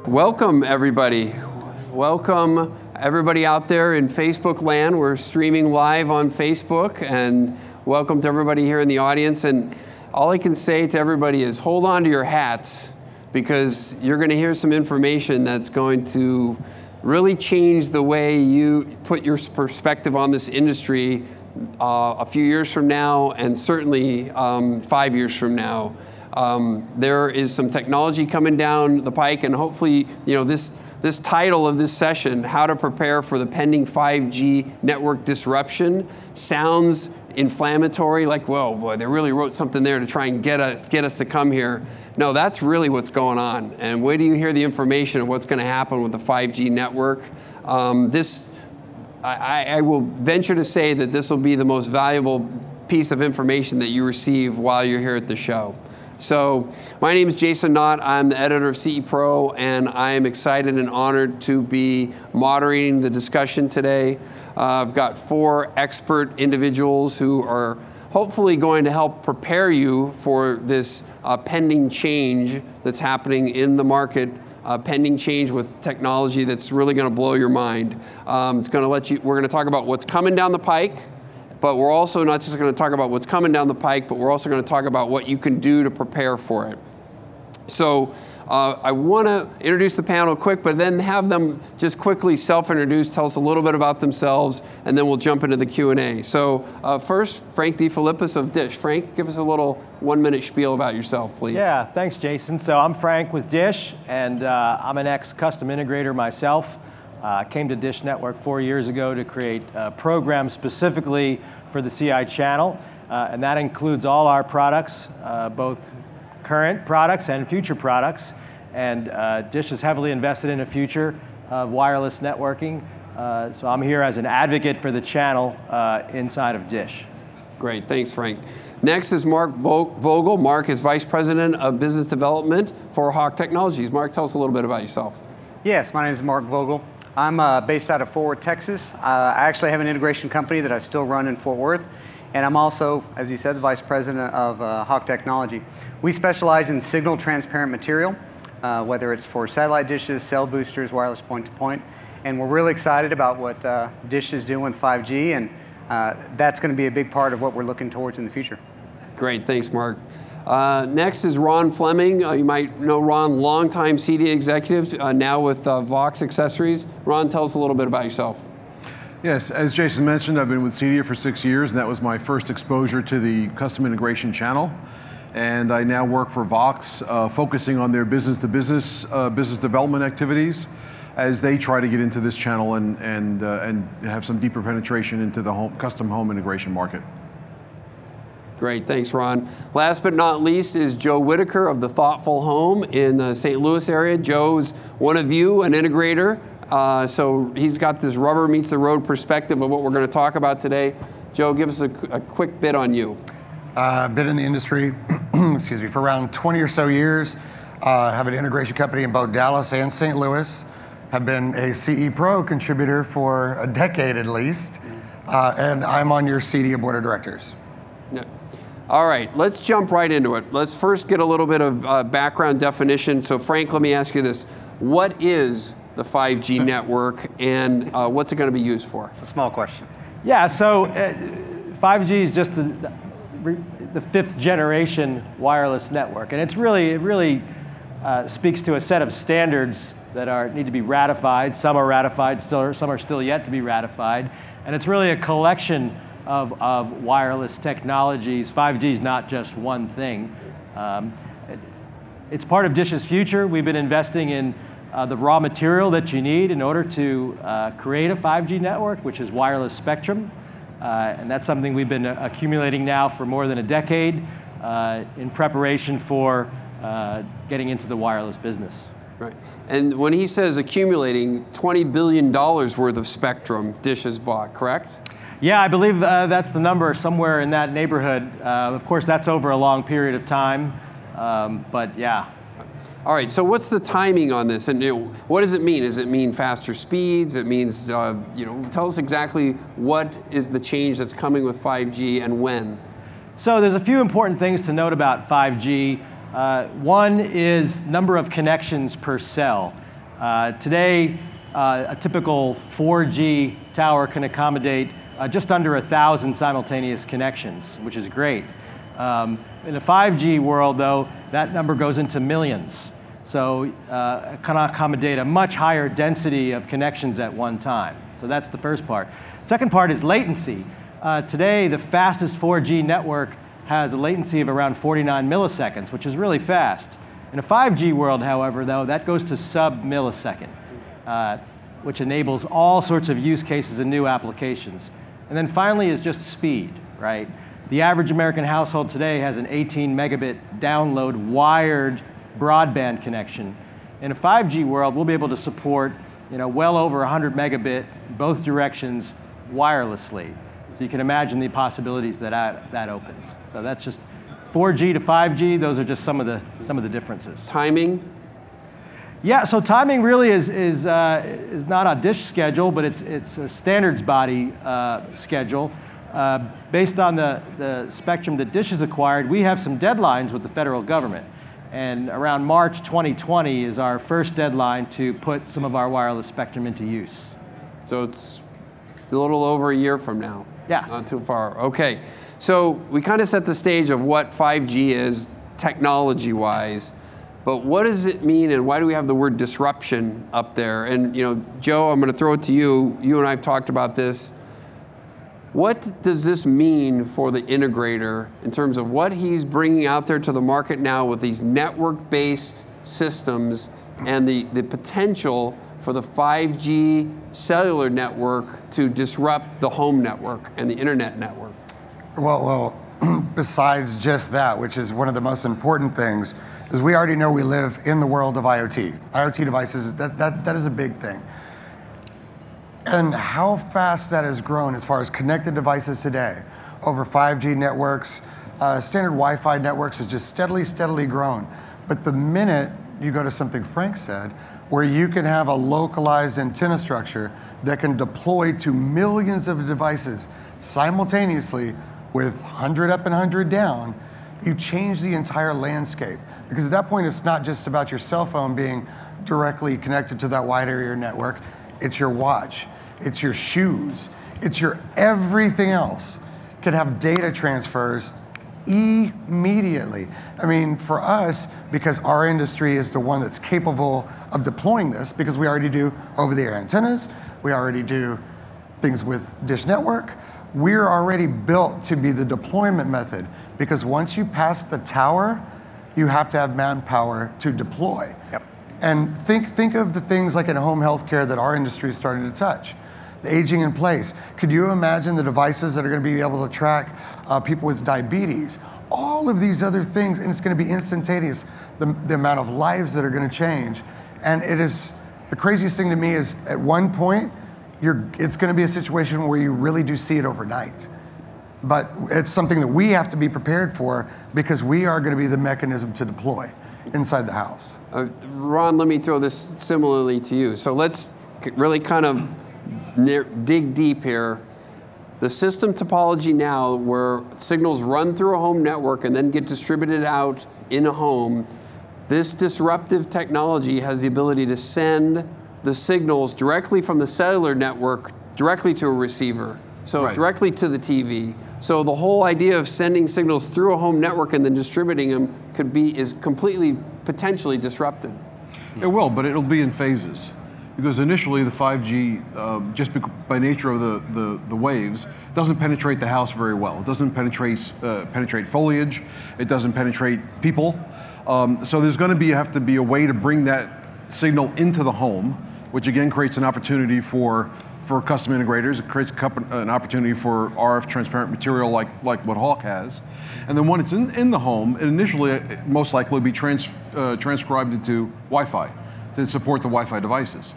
Welcome, everybody. Welcome, everybody out there in Facebook land. We're streaming live on Facebook, and welcome to everybody here in the audience. And all I can say to everybody is hold on to your hats, because you're going to hear some information that's going to really change the way you put your perspective on this industry a few years from now, and certainly 5 years from now. There is some technology coming down the pike, and hopefully, this title of this session, How to Prepare for the Pending 5G Network Disruption, sounds inflammatory, like, whoa, boy, they really wrote something there to try and get us to come here. No, that's really what's going on. And wait till you hear the information of what's going to happen with the 5G network. I will venture to say that this will be the most valuable piece of information that you receive while you're here at the show. So my name is Jason Knott. I'm the editor of CE Pro, and I am excited and honored to be moderating the discussion today. I've got 4 expert individuals who are hopefully going to help prepare you for this pending change that's happening in the market, pending change with technology that's really going to blow your mind. We're going to talk about what's coming down the pike. But we're also not just going to talk about what's coming down the pike, but we're also going to talk about what you can do to prepare for it. So I want to introduce the panel quick, but then have them just quickly self-introduce, tell us a little bit about themselves, and then we'll jump into the Q&A. So first, Frank DeFilippis of DISH. Frank, give us a little 1-minute spiel about yourself, please. Yeah, thanks, Jason. So I'm Frank with DISH, and I'm an ex-custom integrator myself. Came to DISH Network 4 years ago to create a program specifically for the CI channel, and that includes all our products, both current products and future products. And DISH is heavily invested in a future of wireless networking, so I'm here as an advocate for the channel inside of DISH. Great, thanks, Frank. Next is Mark Vogel. Mark is Vice President of Business Development for Hawk Technologies. Mark, tell us a little bit about yourself. Yes, my name is Mark Vogel. I'm based out of Fort Worth, Texas. I actually have an integration company that I still run in Fort Worth. And I'm also, as you said, the Vice President of Hawk Technology. We specialize in signal transparent material, whether it's for satellite dishes, cell boosters, wireless point-to-point. And we're really excited about what DISH is doing with 5G, and that's going to be a big part of what we're looking towards in the future. Great, thanks, Mark. Next is Ron Fleming. You might know Ron, longtime CEDIA executive, now with Vox Accessories. Ron, tell us a little bit about yourself. Yes, as Jason mentioned, I've been with CEDIA for 6 years, and that was my first exposure to the custom integration channel. And I now work for Vox, focusing on their business-to-business business development activities as they try to get into this channel and have some deeper penetration into the custom home integration market. Great, thanks, Ron. Last but not least is Joe Whitaker of the Thoughtful Home in the St. Louis area. Joe's one of you, an integrator. So he's got this rubber meets the road perspective of what we're going to talk about today. Joe, give us a quick bit on you. I've been in the industry excuse me, for around 20 or so years. Have an integration company in both Dallas and St. Louis. Have been a CE Pro contributor for a decade at least. And I'm on your CEDIA board of directors. Yeah. All right, let's jump right into it. Let's first get a little bit of background definition. So Frank, let me ask you this. What is the 5G network, and what's it going to be used for? It's a small question. Yeah, so 5G is just the 5th generation wireless network, and it really speaks to a set of standards that need to be ratified. Some are ratified, some are still yet to be ratified, and it's really a collection of wireless technologies. 5G is not just one thing. It's part of DISH's future. We've been investing in the raw material that you need in order to create a 5G network, which is wireless spectrum. And that's something we've been accumulating now for more than a decade in preparation for getting into the wireless business. Right. And when he says accumulating, $20 billion worth of spectrum DISH has bought, correct? Yeah, I believe that's the number, somewhere in that neighborhood. Of course, that's over a long period of time, but yeah. All right, so what's the timing on this, and what does it mean? Does it mean faster speeds? It means, tell us exactly what is the change that's coming with 5G and when. So there's a few important things to note about 5G. One is number of connections per cell. Today, a typical 4G tower can accommodate just under 1,000 simultaneous connections, which is great. In a 5G world, though, that number goes into millions. So it can accommodate a much higher density of connections at one time. So that's the first part. Second part is latency. Today, the fastest 4G network has a latency of around 49 milliseconds, which is really fast. In a 5G world, however, though, that goes to sub-millisecond, which enables all sorts of use cases and new applications. And then finally is just speed, right? The average American household today has an 18 megabit download wired broadband connection. In a 5G world, we'll be able to support well over 100 megabit both directions wirelessly. So you can imagine the possibilities that opens. So that's just 4G to 5G. Those are just some of the differences. Timing? Yeah, so timing really is not a DISH schedule, but it's a standards body schedule. Based on the spectrum that DISH has acquired, we have some deadlines with the federal government. And around March 2020 is our first deadline to put some of our wireless spectrum into use. So it's a little over a year from now. Yeah. Not too far. Okay. So we kind of set the stage of what 5G is technology-wise, but what does it mean and why do we have the word disruption up there? And Joe, I'm going to throw it to you. You and I have talked about this. What does this mean for the integrator in terms of what he's bringing out there to the market now with these network-based systems and the potential for the 5G cellular network to disrupt the home network and the internet network? Well, besides just that, which is one of the most important things, is we already know we live in the world of IoT. IoT devices, that is a big thing. And how fast that has grown as far as connected devices today, over 5G networks, standard Wi-Fi networks has just steadily grown. But the minute you go to something Frank said, where you can have a localized antenna structure that can deploy to millions of devices simultaneously with 100 up and 100 down, you change the entire landscape. Because at that point, it's not just about your cell phone being directly connected to that wide area network, it's your watch. It's your shoes, it's your everything else can have data transfers immediately. I mean, for us, because our industry is the one that's capable of deploying this, because we already do over-the-air antennas, we already do things with Dish Network, we're already built to be the deployment method, because once you pass the tower, you have to have manpower to deploy. Yep. And think of the things like in home healthcare that our industry is starting to touch. The aging in place. Could you imagine the devices that are going to be able to track people with diabetes? All of these other things, and it's going to be instantaneous, the amount of lives that are going to change. And it is, the craziest thing to me is at one point, it's going to be a situation where you really do see it overnight. But it's something that we have to be prepared for because we are going to be the mechanism to deploy inside the house. Ron, let me throw this similarly to you. So let's really kind of dig deep here. The system topology now where signals run through a home network and then get distributed out in a home, this disruptive technology has the ability to send the signals directly from the cellular network directly to a receiver. So Right. directly to the TV. So the whole idea of sending signals through a home network and then distributing them is completely potentially disrupted. It will, but it'll be in phases. Because initially the 5G, just by nature of the waves, doesn't penetrate the house very well. It doesn't penetrate foliage. It doesn't penetrate people. So there's going to have to be a way to bring that signal into the home, which again creates an opportunity for custom integrators. It creates an opportunity for RF transparent material like what Hawk has. And then when it's in the home, initially it most likely will be transcribed into Wi-Fi to support the Wi-Fi devices.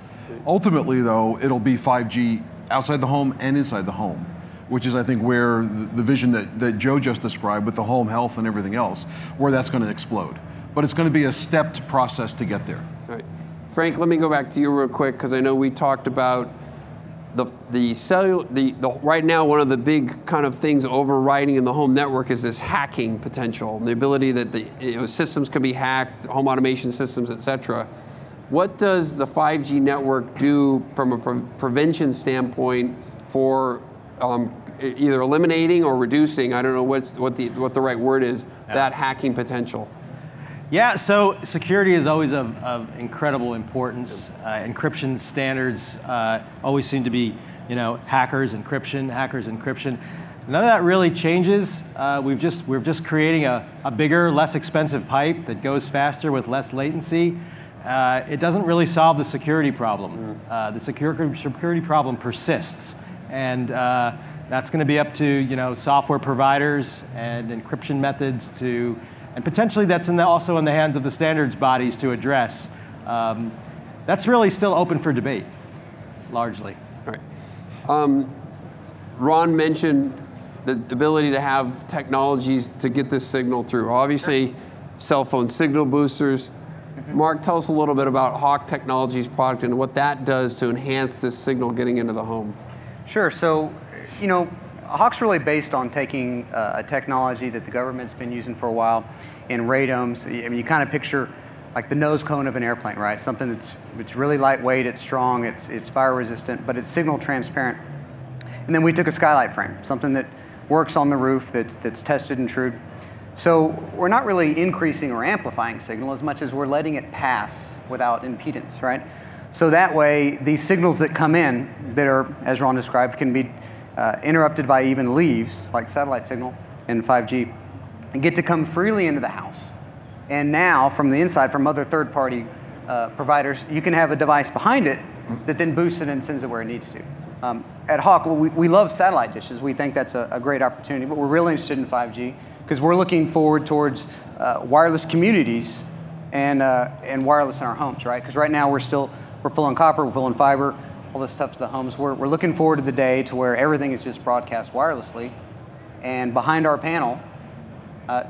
Ultimately, though, it'll be 5G outside the home and inside the home, which is, I think, where the vision that Joe just described with the home health and everything else, where that's going to explode. But it's going to be a stepped process to get there. All right. Frank, let me go back to you real quick, because I know we talked about right now, one of the big kind of things overriding in the home network is this hacking potential, the ability that systems can be hacked, home automation systems, et cetera. What does the 5G network do from a prevention standpoint for either eliminating or reducing, I don't know what the right word is, that hacking potential? Yeah, so security is always of incredible importance. Encryption standards always seem to be, hackers, encryption. None of that really changes. We're just creating a bigger, less expensive pipe that goes faster with less latency. It doesn't really solve the security problem. The security problem persists, and that's going to be up to software providers and encryption methods and potentially that's also in the hands of the standards bodies to address. That's really still open for debate, largely. All right. Ron mentioned the ability to have technologies to get this signal through. Obviously, cell phone signal boosters. Mark, tell us a little bit about Hawk Technologies product and what that does to enhance this signal getting into the home. Sure. So, Hawk's really based on taking a technology that the government's been using for a while in radomes. I mean, you kind of picture like the nose cone of an airplane, right? Something it's really lightweight, it's strong, it's fire resistant, but it's signal transparent. And then we took a skylight frame, something that works on the roof, that's tested and true. So we're not really increasing or amplifying signal as much as we're letting it pass without impedance, right? So that way, these signals that come in that are, as Ron described, can be interrupted by even leaves, like satellite signal and 5G, and get to come freely into the house. And now, from the inside, from other third-party providers, you can have a device behind it that then boosts it and sends it where it needs to. At Hawk, we love satellite dishes. We think that's a great opportunity, but we're really interested in 5G because we're looking forward towards wireless communities and wireless in our homes, right? Because right now we're pulling copper, we're pulling fiber, all this stuff to the homes. We're looking forward to the day to where everything is just broadcast wirelessly, and behind our panel,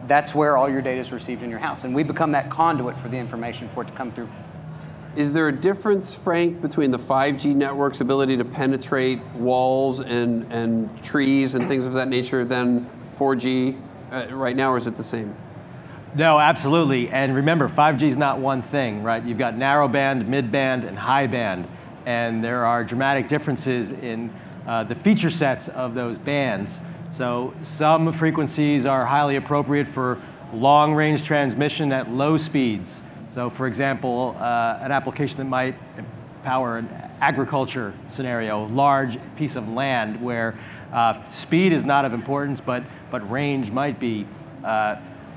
that's where all your data is received in your house, and we become that conduit for the information for it to come through. Is there a difference, Frank, between the 5G network's ability to penetrate walls and trees and things of that nature than 4G right now, or is it the same? No, absolutely. And remember, 5G is not one thing, right? You've got narrowband, midband, and highband. And there are dramatic differences in the feature sets of those bands. So some frequencies are highly appropriate for long-range transmission at low speeds. So for example, an application that might power an agriculture scenario, large piece of land where speed is not of importance, but range might be,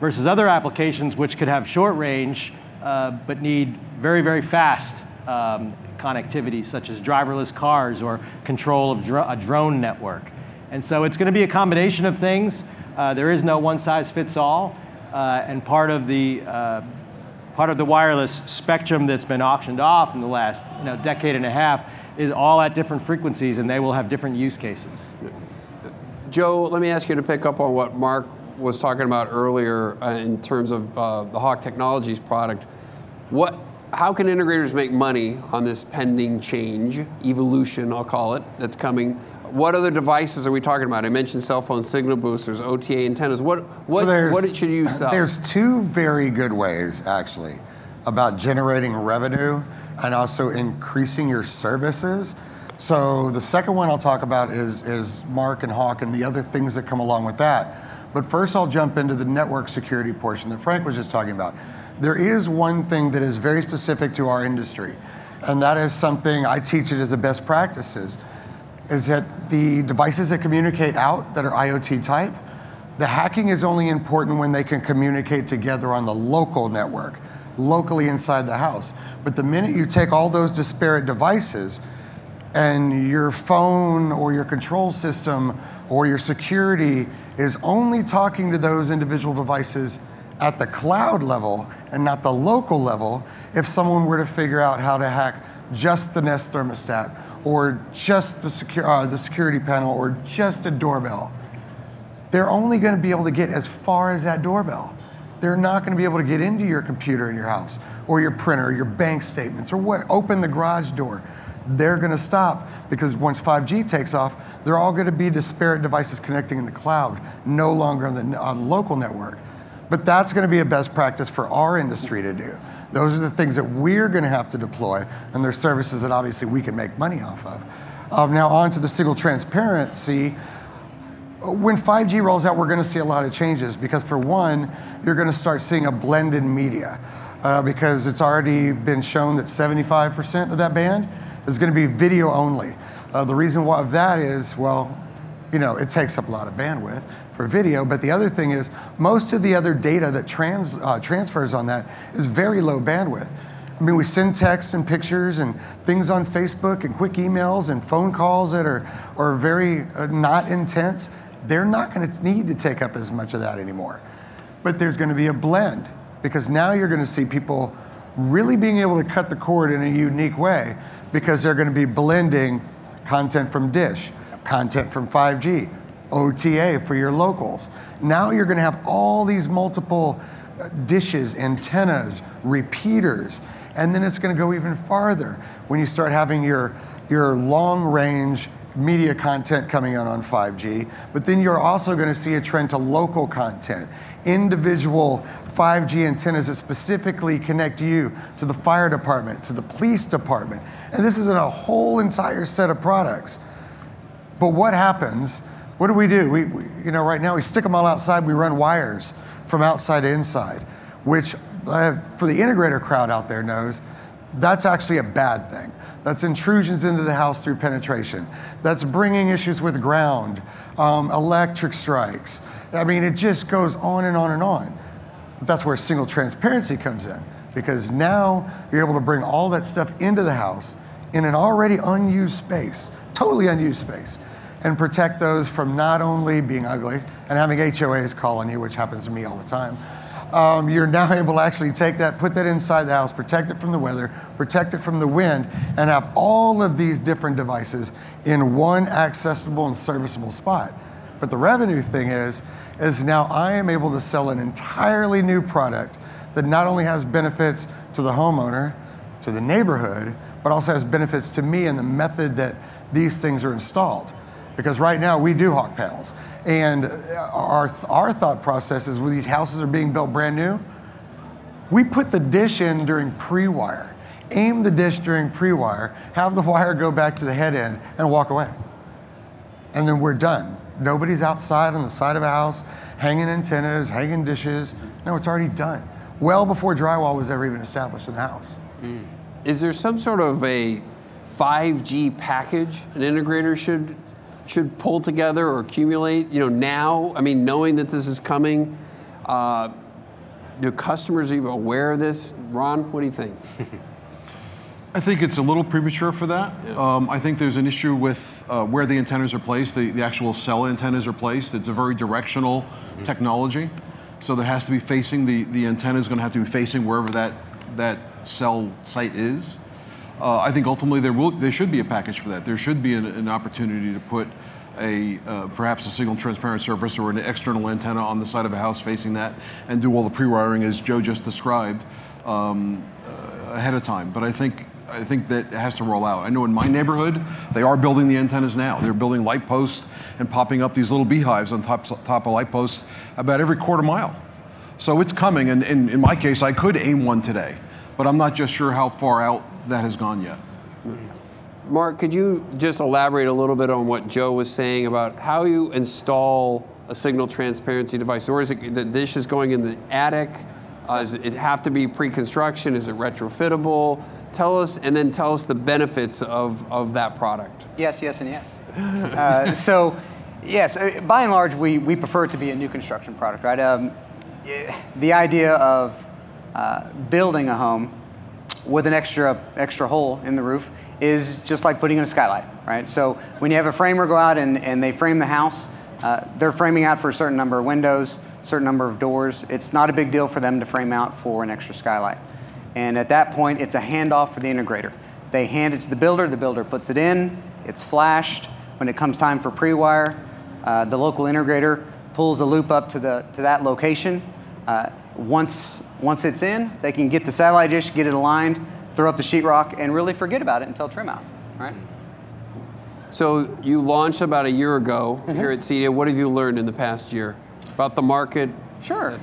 versus other applications which could have short range, but need very, very fast connectivity, such as driverless cars or control of a drone network. And so it's going to be a combination of things. There is no one-size-fits-all, and part of the wireless spectrum that's been auctioned off in the last decade and a half is all at different frequencies, and they will have different use cases. Joe, let me ask you to pick up on what Mark was talking about earlier in terms of the Hawk Technologies product. How can integrators make money on this pending change, evolution, I'll call it, that's coming? What other devices are we talking about? I mentioned cell phone signal boosters, OTA antennas. What should you sell? There's two very good ways, actually, about generating revenue and also increasing your services. So the second one I'll talk about is Mark and Hawk and the other things that come along with that. But first I'll jump into the network security portion that Frank was just talking about. There is one thing that is very specific to our industry, and that is something I teach it as a best practices, is that the devices that communicate out that are IoT type, the hacking is only important when they can communicate together on the local network, locally inside the house. But the minute you take all those disparate devices and your phone or your control system or your security is only talking to those individual devices at the cloud level and not the local level, if someone were to figure out how to hack just the Nest thermostat or just the security panel or just a doorbell, they're only going to be able to get as far as that doorbell. they're not going to be able to get into your computer in your house, or your printer, or your bank statements, or what, open the garage door. They're going to stop, because once 5G takes off, they're all going to be disparate devices connecting in the cloud, no longer on the local network. But that's going to be a best practice for our industry to do. Those are the things that we're going to have to deploy, and they're services that obviously we can make money off of. Now on to the signal transparency. When 5G rolls out, we're going to see a lot of changes, because for one, you're going to start seeing a blended media, because it's already been shown that 75% of that band is going to be video only. The reason why that is, well, you know, it takes up a lot of bandwidth for video, but the other thing is most of the other data that transfers on that is very low bandwidth. I mean, we send text and pictures and things on Facebook and quick emails and phone calls that are very not intense. They're not going to need to take up as much of that anymore. But there's going to be a blend, because now you're going to see people really being able to cut the cord in a unique way, because they're going to be blending content from Dish, content from 5G, OTA for your locals. Now you're going to have all these multiple dishes, antennas, repeaters, and then it's going to go even farther when you start having your long-range media content coming out on 5G, but then you're also going to see a trend to local content, individual 5G antennas that specifically connect you to the fire department, to the police department, and this is in a whole entire set of products. But what happens? What do? We, you know, right now we stick them all outside. We run wires from outside to inside, which for the integrator crowd out there knows, that's actually a bad thing. That's intrusions into the house through penetration. That's bringing issues with ground, electric strikes. I mean, it just goes on and on and on. But that's where single transparency comes in, because now you're able to bring all that stuff into the house in an already unused space, totally unused space, and protect those from not only being ugly and having HOAs call on you, which happens to me all the time. You're now able to actually take that, put that inside the house, protect it from the weather, protect it from the wind, and have all of these different devices in one accessible and serviceable spot. But the revenue thing is now I am able to sell an entirely new product that not only has benefits to the homeowner, to the neighborhood, but also has benefits to me in the method that these things are installed. Because right now we do hawk panels. And our thought process is when these houses are being built brand new, we put the dish in during pre-wire, aim the dish during pre-wire, have the wire go back to the head end and walk away. And then we're done. Nobody's outside on the side of a house, hanging antennas, hanging dishes. No, it's already done. Well before drywall was ever even established in the house. Is there some sort of a 5G package an integrator should pull together or accumulate, you know, now? I mean, knowing that this is coming, do customers even aware of this? Ron, what do you think? I think it's a little premature for that. Yeah. I think there's an issue with where the antennas are placed, the actual cell antennas are placed. It's a very directional technology. So there has to be facing, the antenna is going to have to be facing wherever that cell site is. I think ultimately there should be a package for that. There should be an opportunity to put perhaps a signal transparent surface or an external antenna on the side of a house facing that, and do all the pre-wiring as Joe just described ahead of time. But I think that it has to roll out. I know in my neighborhood they are building the antennas now. They're building light posts and popping up these little beehives on top of light posts about every quarter mile. So it's coming, and in my case I could aim one today, but I'm not just sure how far out that has gone yet. Mark, could you just elaborate a little bit on what Joe was saying about how you install a signal transparency device? Or is it the dish is going in the attic? Does it have to be pre-construction? Is it retrofittable? Tell us, and then tell us the benefits of that product. Yes, yes, and yes. So, yes, by and large, we prefer it to be a new construction product, right? The idea of building a home with an extra hole in the roof is just like putting in a skylight, right? So when you have a framer go out and they frame the house, they're framing out for a certain number of windows, certain number of doors. It's not a big deal for them to frame out for an extra skylight. And at that point, it's a handoff for the integrator. They hand it to the builder puts it in, it's flashed. When it comes time for pre-wire, the local integrator pulls a loop up to that location, Once it's in, they can get the satellite dish, get it aligned, throw up the sheetrock, and really forget about it until trim out, right? So you launched about a year ago here at CEDIA. What have you learned in the past year about the market? Sure.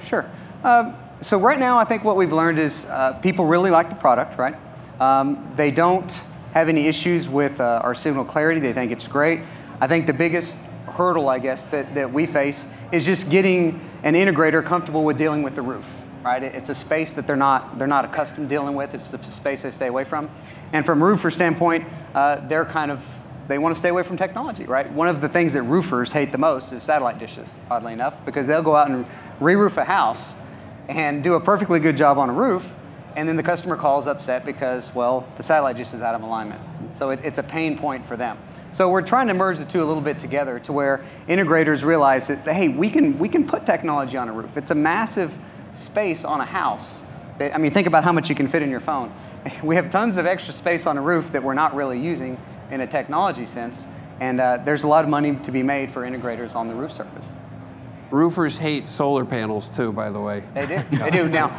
So right now, I think what we've learned is people really like the product, right? They don't have any issues with our signal clarity. They think it's great. I think the biggest hurdle, I guess, that we face is just getting an integrator comfortable with dealing with the roof, right? It's a space that they're not accustomed to dealing with. It's a space they stay away from. And from a roofer standpoint, they want to stay away from technology, right? One of the things that roofers hate the most is satellite dishes, oddly enough, because they'll go out and re-roof a house and do a perfectly good job on a roof, and then the customer calls upset because, well, the satellite dish is out of alignment. So it's a pain point for them. So we're trying to merge the two a little bit together to where integrators realize that, hey, we can put technology on a roof. It's a massive space on a house. I mean, think about how much you can fit in your phone. We have tons of extra space on a roof that we're not really using in a technology sense, and there's a lot of money to be made for integrators on the roof surface. Roofers hate solar panels too, by the way. They do. They do. Now,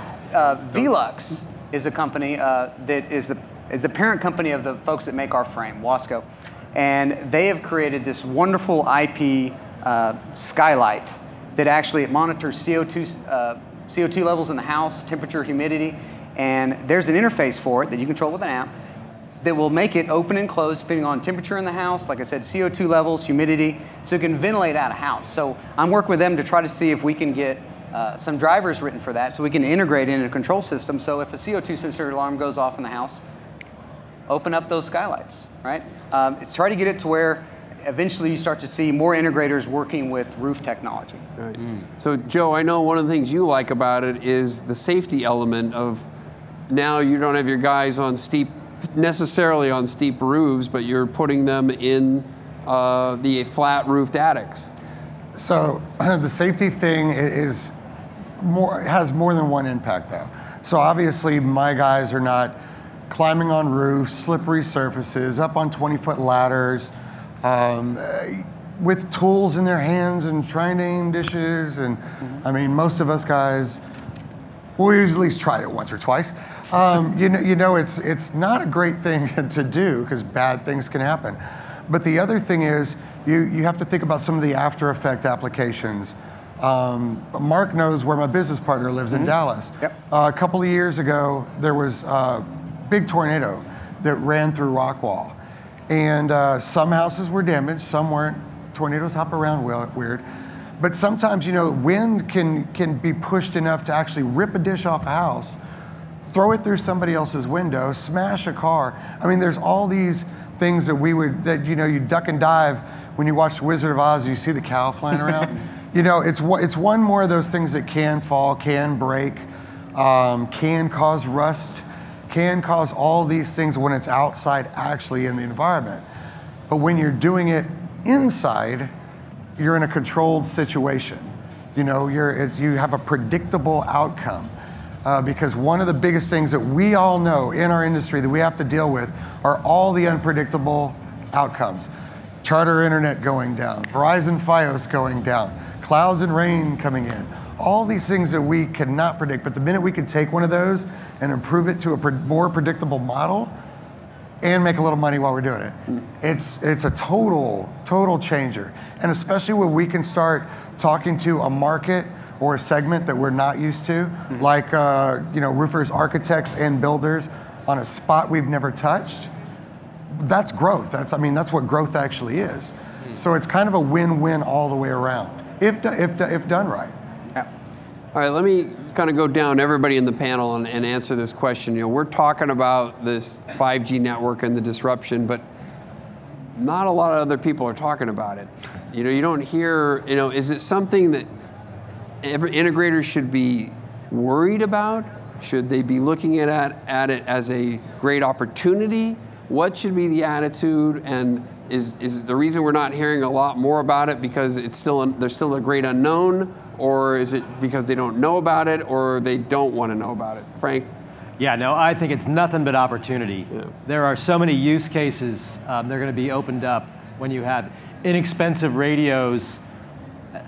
Velux is a company that is the parent company of the folks that make our frame, Wasco, and they have created this wonderful IP skylight that actually monitors CO2 levels in the house, temperature, humidity, and there's an interface for it that you control with an app that will make it open and close depending on temperature in the house, like I said, CO2 levels, humidity, so it can ventilate out a house. So I'm working with them to try to see if we can get some drivers written for that so we can integrate in a control system. So if a CO2 sensor alarm goes off in the house, open up those skylights, right? It's try to get it to where eventually you start to see more integrators working with roof technology. Right. So Joe, I know one of the things you like about it is the safety element of now you don't have your guys on necessarily on steep roofs, but you're putting them in the flat roofed attics. So the safety thing has more than one impact though. So obviously my guys are not climbing on roofs, slippery surfaces, up on 20-foot ladders, with tools in their hands and trying to aim dishes. And I mean, most of us guys, we at least tried it once or twice. You know, it's not a great thing to do because bad things can happen. But the other thing is you have to think about some of the after effect applications. Mark knows where my business partner lives in Dallas. Yep. A couple of years ago, there was a big tornado that ran through Rockwall. And some houses were damaged, some weren't. Tornadoes hop around weird. But sometimes, you know, wind can be pushed enough to actually rip a dish off a house, throw it through somebody else's window, smash a car. I mean, there's all these things that you know, you duck and dive when you watch Wizard of Oz, you see the cow flying around. You know, it's one more of those things that can fall, can break, can cause rust, can cause all these things when it's outside actually in the environment. But when you're doing it inside, you're in a controlled situation. You know, you have a predictable outcome. Because one of the biggest things that we all know in our industry that we have to deal with are all the unpredictable outcomes. Charter internet going down, Verizon Fios going down, clouds and rain coming in. All these things that we cannot predict, but the minute we can take one of those and improve it to a more predictable model and make a little money while we're doing it, it's a total changer. And especially when we can start talking to a market or a segment that we're not used to, like you know, roofers, architects, and builders on a spot we've never touched. That's growth. That's what growth actually is. So it's kind of a win-win all the way around, if done right. Yeah. All right, let me kind of go down everybody in the panel and answer this question. You know, we're talking about this 5G network and the disruption, but not a lot of other people are talking about it. You know, you don't hear, you know, is it something that every integrator should be worried about? Should they be looking at it as a great opportunity? What should be the attitude? And is the reason we're not hearing a lot more about it because there's still a great unknown, or is it because they don't know about it, or they don't want to know about it? Frank? Yeah, no, I think it's nothing but opportunity. Yeah. There are so many use cases they're going to be opened up when you have inexpensive radios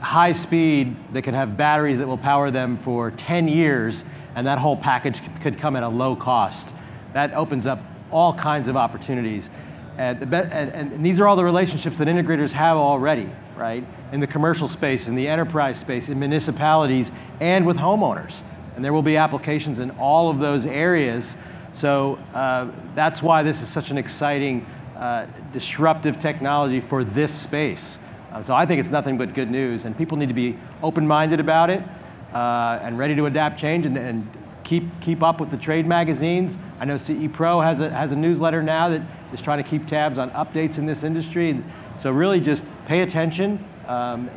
high speed that can have batteries that will power them for 10 years, and that whole package could come at a low cost. That opens up all kinds of opportunities. And these are all the relationships that integrators have already, right? In the commercial space, in the enterprise space, in municipalities, and with homeowners. And there will be applications in all of those areas. So that's why this is such an exciting, disruptive technology for this space. So I think it's nothing but good news, and people need to be open-minded about it and ready to adapt change and keep up with the trade magazines. I know CE Pro has a newsletter now that is trying to keep tabs on updates in this industry. So really just pay attention,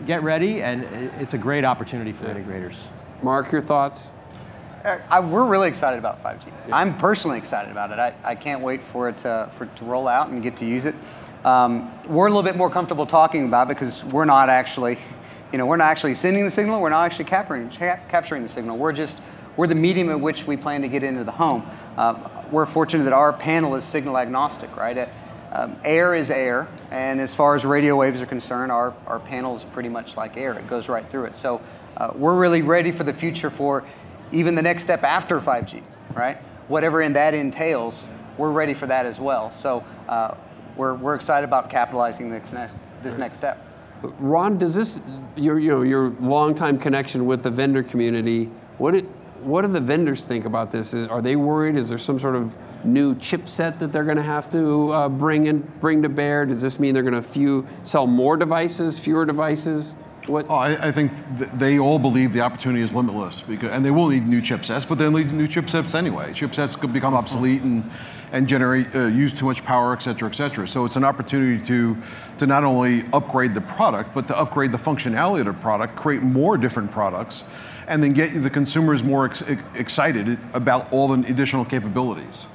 get ready, and it's a great opportunity for integrators. Mark, your thoughts? We're really excited about 5G. Yeah. I'm personally excited about it. I can't wait for it to roll out and get to use it. We're a little bit more comfortable talking about it because we're not actually, we're not actually sending the signal. We're not actually capturing the signal. We're the medium at which we plan to get into the home. We're fortunate that our panel is signal agnostic, right? Air is air, and as far as radio waves are concerned, our panel is pretty much like air. It goes right through it. So we're really ready for the future for even the next step after 5G, right? Whatever that entails, we're ready for that as well. So we're excited about capitalizing this next step. Ron, does this, your longtime connection with the vendor community, what do the vendors think about this? Are they worried? Is there some sort of new chipset that they're going to have to bring to bear? Does this mean they're going to sell more devices, fewer devices? I think they all believe the opportunity is limitless, and they will need new chipsets, but they'll need new chipsets anyway. Chipsets could become obsolete and generate use too much power, et cetera, et cetera. So it's an opportunity to not only upgrade the product, but to upgrade the functionality of the product, create more different products, and then get the consumers more excited about all the additional capabilities.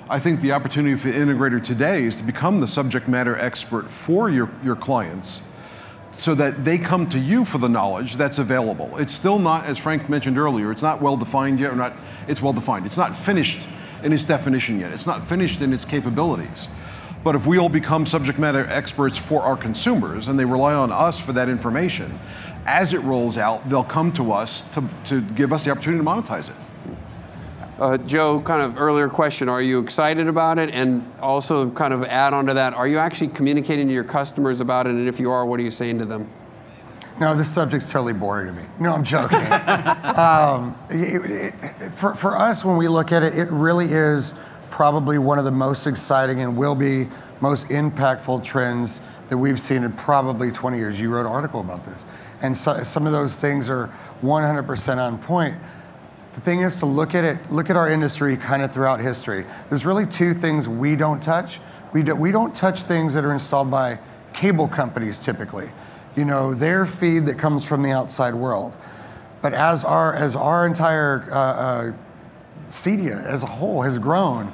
I think the opportunity for the integrator today is to become the subject matter expert for your clients, so that they come to you for the knowledge that's available. It's still not, as Frank mentioned earlier, it's not well defined yet, it's well defined. It's not finished in its definition yet. It's not finished in its capabilities. But if we all become subject matter experts for our consumers and they rely on us for that information, as it rolls out, they'll come to us to give us the opportunity to monetize it. Joe, kind of earlier question, are you excited about it? And also kind of add on to that, are you actually communicating to your customers about it? And if you are, what are you saying to them? No, this subject's totally boring to me. No, I'm joking. For us, when we look at it, it really is probably one of the most exciting and will be most impactful trends that we've seen in probably 20 years. You wrote an article about this. And so, some of those things are 100% on point. The thing is to look at our industry kind of throughout history. There's really two things we don't touch. We don't touch things that are installed by cable companies typically. Their feed that comes from the outside world. But as our entire CEDIA as a whole has grown,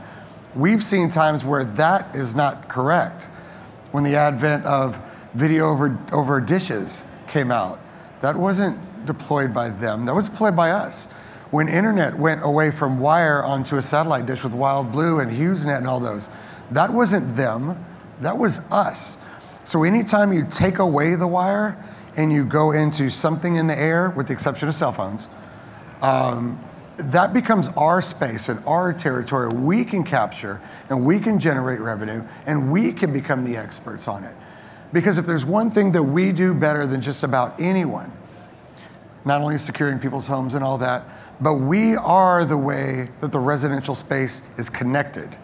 we've seen times where that is not correct. When the advent of video over dishes came out, that wasn't deployed by them, that was deployed by us. When internet went away from wire onto a satellite dish with Wild Blue and HughesNet and all those, that wasn't them, that was us. So anytime you take away the wire and you go into something in the air, with the exception of cell phones, that becomes our space and our territory. We can capture and we can generate revenue and we can become the experts on it. Because if there's one thing that we do better than just about anyone, not only securing people's homes and all that, but we are the way that the residential space is connected.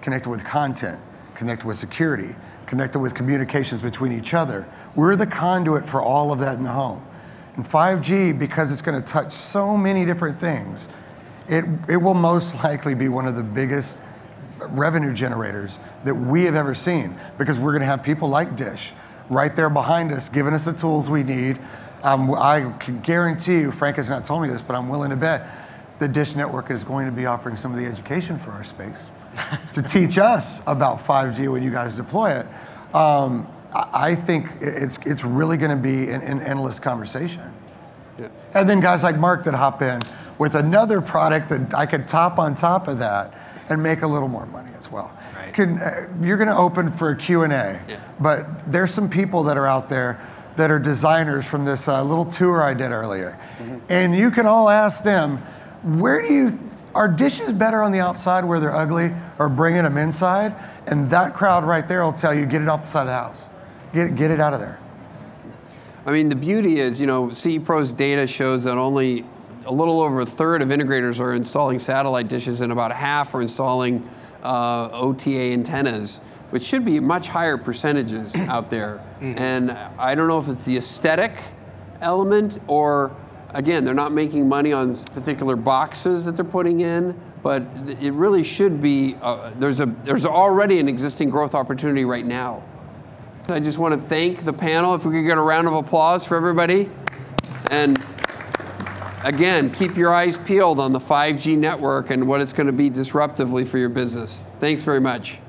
Connected with content, connected with security, connected with communications between each other. We're the conduit for all of that in the home. And 5G, because it's going to touch so many different things, it will most likely be one of the biggest revenue generators that we have ever seen, because we're going to have people like Dish right there behind us, giving us the tools we need. I can guarantee you, Frank has not told me this, but I'm willing to bet the Dish Network is going to be offering some of the education for our space to teach us about 5G when you guys deploy it. I think it's really going to be an endless conversation. Yeah. And then guys like Mark that hop in with another product that I could top on top of that and make a little more money as well. Right. You're going to open for a Q&A, yeah. But there's some people that are out there that are designers from this little tour I did earlier. And you can all ask them, are dishes better on the outside where they're ugly, or bringing them inside? And that crowd right there will tell you, get it off the side of the house. Get it out of there. I mean, the beauty is, CE Pro's data shows that only a little over a third of integrators are installing satellite dishes, and about half are installing OTA antennas, which should be much higher percentages out there. And I don't know if it's the aesthetic element, or again, they're not making money on particular boxes that they're putting in, but it really should be, there's already an existing growth opportunity right now. So I just want to thank the panel. If we could get a round of applause for everybody. And again, keep your eyes peeled on the 5G network and what it's going to be disruptively for your business. Thanks very much.